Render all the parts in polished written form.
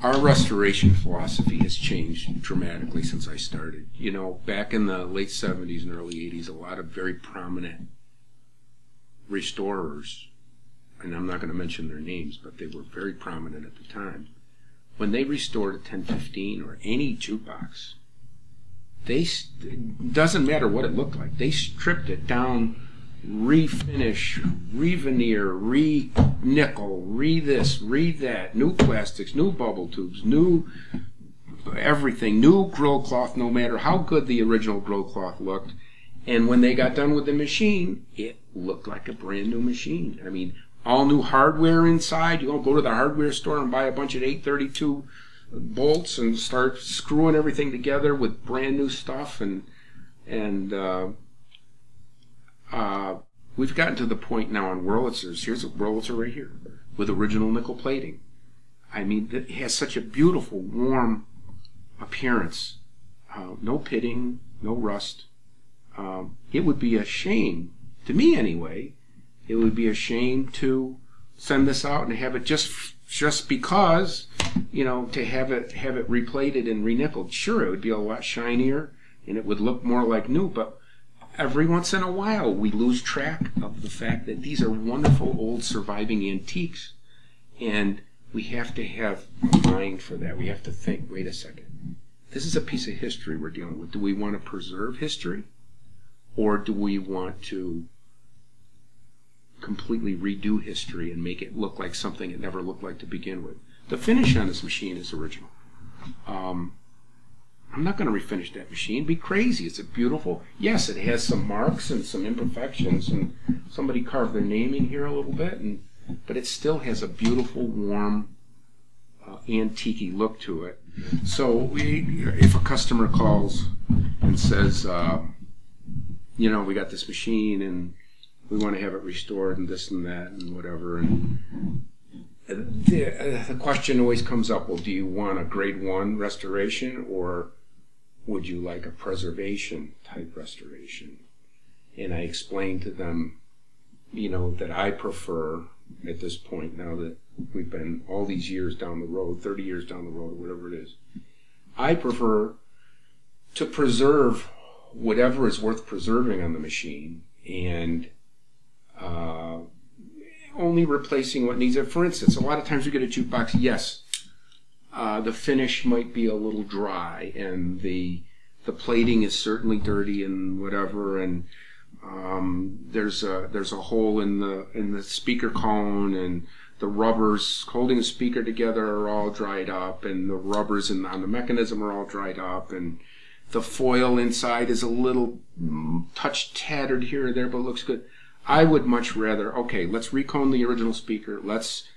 Our restoration philosophy has changed dramatically since I started. You know, back in the late 70s and early 80s, a lot of very prominent restorers, and I'm not going to mention their names, but they were very prominent at the time. When they restored a 1015 or any jukebox, it doesn't matter what it looked like, they stripped it down, refinish, re-veneer, re-nickel, re-this, re-that, new plastics, new bubble tubes, new everything, new grill cloth, no matter how good the original grill cloth looked. And when they got done with the machine, it looked like a brand new machine. I mean, all new hardware inside. You don't go to the hardware store and buy a bunch of 832 bolts and start screwing everything together with brand new stuff. And we've gotten to the point now on Wurlitzers. Here's a Wurlitzer right here with original nickel plating. I mean, it has such a beautiful, warm appearance. No pitting, no rust. It would be a shame, to me anyway, it would be a shame to send this out and have it just because, you know, to have it replated and renickeled. Sure, it would be a lot shinier and it would look more like new, but every once in a while we lose track of the fact that these are wonderful old surviving antiques, and we have to have a mind for that. We have to think, wait a second, this is a piece of history we're dealing with. Do we want to preserve history, or do we want to completely redo history and make it look like something it never looked like to begin with? The finish on this machine is original. I'm not going to refinish that machine. It'd be crazy. It's a beautiful, yes, it has some marks and some imperfections, and somebody carved their name in here a little bit, but it still has a beautiful, warm, antique-y look to it. So if a customer calls and says, you know, we got this machine and we want to have it restored and this and that and whatever, and the question always comes up, well, do you want a grade 1 restoration, or would you like a preservation type restoration? And I explained to them, you know, that I prefer, at this point, now that we've been all these years down the road, 30 years down the road, whatever it is, I prefer to preserve whatever is worth preserving on the machine, and only replacing what needs it. For instance, a lot of times you get a jukebox, yes, the finish might be a little dry, and the plating is certainly dirty and whatever, and there's a hole in the speaker cone, and the rubbers holding the speaker together are all dried up, and the rubbers on the mechanism are all dried up, and the foil inside is a little touch tattered here or there, but looks good. I would much rather, okay, let's recone the original speaker. Let's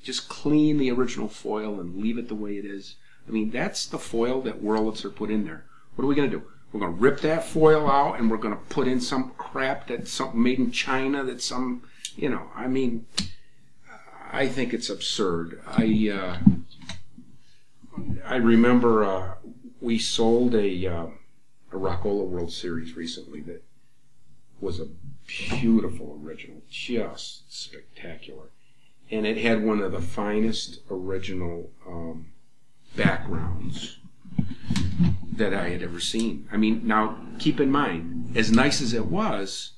just clean the original foil and leave it the way it is. I mean, that's the foil that Wurlitzer put in there. What are we going to do? We're going to rip that foil out, and we're going to put in some crap that's something made in China, that's some, you know, I mean, I think it's absurd. I remember we sold a Rockola World Series recently that was a beautiful original, just spectacular. And it had one of the finest original backgrounds that I had ever seen. I mean, now, keep in mind, as nice as it was,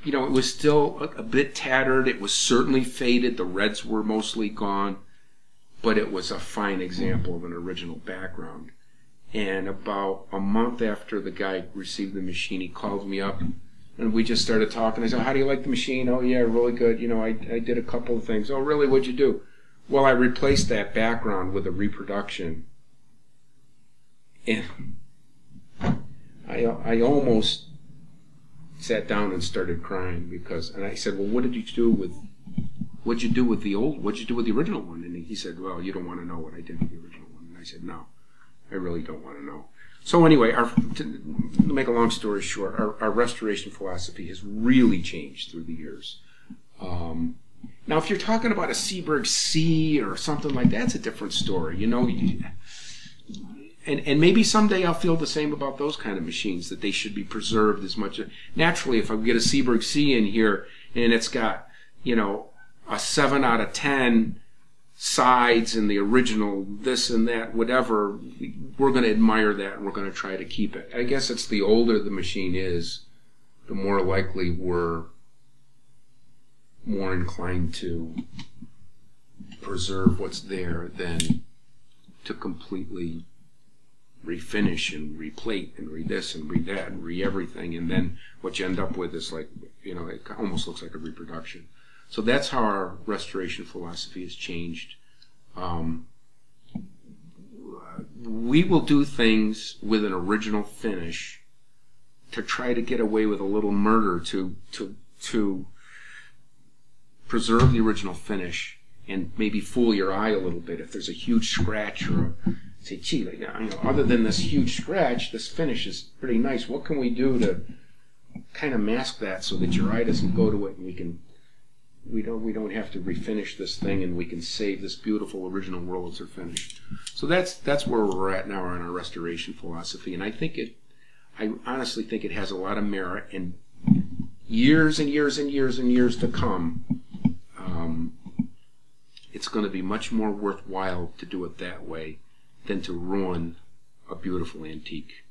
you know, it was still a bit tattered. It was certainly faded. The reds were mostly gone. But it was a fine example of an original background. And about a month after the guy received the machine, he called me up, and we just started talking. I said, how do you like the machine? Oh, yeah, really good. You know, I did a couple of things. Oh, really? What'd you do? Well, I replaced that background with a reproduction. And I almost sat down and started crying because, and I said, well, what'd you do with the original one? And he said, well, you don't want to know what I did with the original one. And I said, no, I really don't want to know. So anyway, to make a long story short, our restoration philosophy has really changed through the years. Now, if you're talking about a Seeburg C or something like that, it's a different story, you know. And maybe someday I'll feel the same about those kind of machines, that they should be preserved as much. Naturally, if I get a Seeburg C in here and it's got, you know, a 7 out of 10 sides and the original this and that, whatever, we're going to admire that and we're going to try to keep it. I guess it's the older the machine is, the more likely we're more inclined to preserve what's there than to completely refinish and replate and re-this and re-that and re-everything, and then what you end up with is like, you know, it almost looks like a reproduction. So that's how our restoration philosophy has changed. We will do things with an original finish to try to get away with a little murder to preserve the original finish and maybe fool your eye a little bit. If there's a huge scratch or say, gee, like, you know, other than this huge scratch, this finish is pretty nice. What can we do to kind of mask that so that your eye doesn't go to it, and we don't have to refinish this thing, and we can save this beautiful original Wurlitzer finish. So that's where we're at now in our restoration philosophy, and I honestly think it has a lot of merit, and years and years and years and years to come, it's going to be much more worthwhile to do it that way than to ruin a beautiful antique.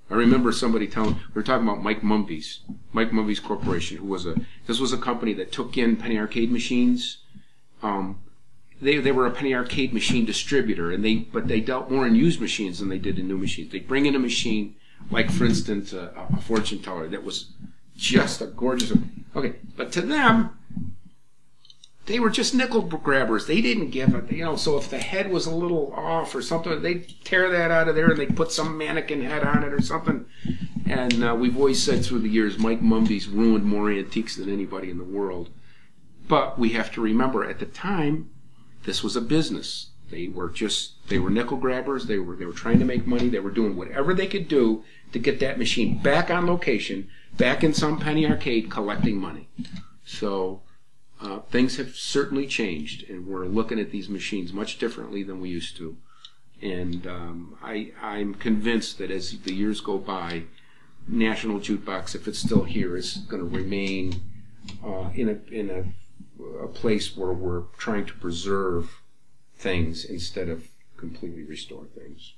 I remember somebody telling, we were talking about Mike Mumby's Corporation, who was this was a company that took in penny arcade machines. They were a penny arcade machine distributor, but they dealt more in used machines than they did in new machines. They bring in a machine, like for instance, a fortune teller that was just a gorgeous, okay, but to them, they were just nickel grabbers. They didn't give it, you know, so if the head was a little off or something, they'd tear that out of there and they'd put some mannequin head on it or something. And we've always said through the years, Mike Mumby's ruined more antiques than anybody in the world. But we have to remember, at the time, this was a business. They were nickel grabbers. They were trying to make money. They were doing whatever they could do to get that machine back on location, back in some penny arcade, collecting money. So things have certainly changed, and we're looking at these machines much differently than we used to. And I'm convinced that as the years go by, National Jukebox, if it's still here, is going to remain in a place where we're trying to preserve things instead of completely restore things.